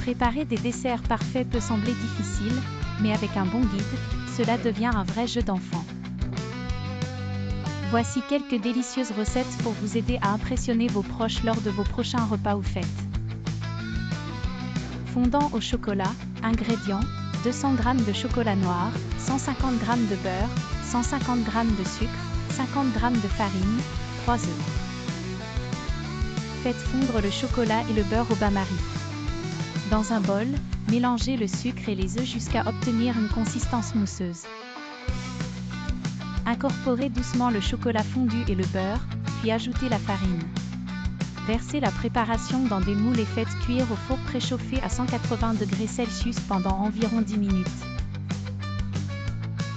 Préparer des desserts parfaits peut sembler difficile, mais avec un bon guide, cela devient un vrai jeu d'enfant. Voici quelques délicieuses recettes pour vous aider à impressionner vos proches lors de vos prochains repas ou fêtes. Fondant au chocolat, ingrédients, 200 g de chocolat noir, 150 g de beurre, 150 g de sucre, 50 g de farine, 3 œufs. Faites fondre le chocolat et le beurre au bain-marie. Dans un bol, mélangez le sucre et les œufs jusqu'à obtenir une consistance mousseuse. Incorporez doucement le chocolat fondu et le beurre, puis ajoutez la farine. Versez la préparation dans des moules et faites cuire au four préchauffé à 180 °C pendant environ 10 minutes.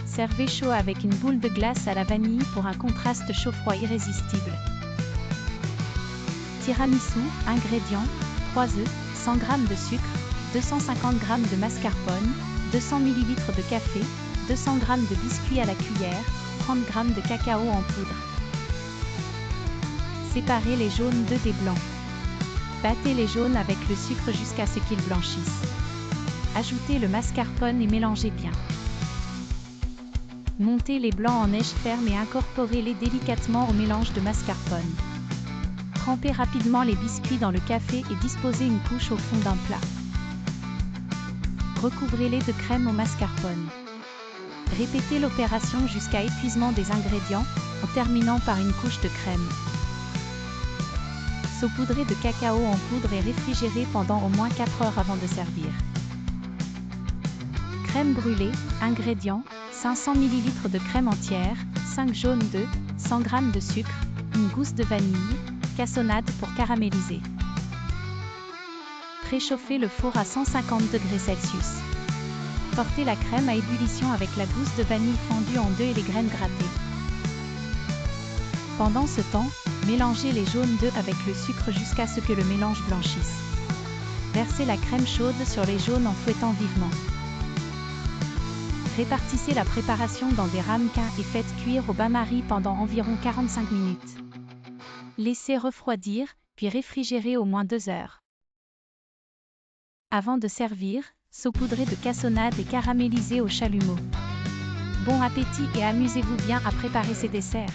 Servez chaud avec une boule de glace à la vanille pour un contraste chaud-froid irrésistible. Tiramisu, ingrédients, 3 œufs, 100 g de sucre, 250 g de mascarpone, 200 ml de café, 200 g de biscuits à la cuillère, 30 g de cacao en poudre. Séparez les jaunes d'œufs des blancs. Battez les jaunes avec le sucre jusqu'à ce qu'ils blanchissent. Ajoutez le mascarpone et mélangez bien. Montez les blancs en neige ferme et incorporez-les délicatement au mélange de mascarpone. Trempez rapidement les biscuits dans le café et disposez une couche au fond d'un plat. Recouvrez-les de crème au mascarpone. Répétez l'opération jusqu'à épuisement des ingrédients, en terminant par une couche de crème. Saupoudrez de cacao en poudre et réfrigérez pendant au moins 4 heures avant de servir. Crème brûlée, ingrédients, 500 ml de crème entière, 5 jaunes d'œufs, 100 g de sucre, une gousse de vanille, cassonade pour caraméliser. Préchauffez le four à 150 °C. Portez la crème à ébullition avec la gousse de vanille fondue en deux et les graines grattées. Pendant ce temps, mélangez les jaunes d'œufs avec le sucre jusqu'à ce que le mélange blanchisse. Versez la crème chaude sur les jaunes en fouettant vivement. Répartissez la préparation dans des ramequins et faites cuire au bain-marie pendant environ 45 minutes. Laissez refroidir, puis réfrigérer au moins 2 heures. Avant de servir, saupoudrez de cassonade et caramélisez au chalumeau. Bon appétit et amusez-vous bien à préparer ces desserts.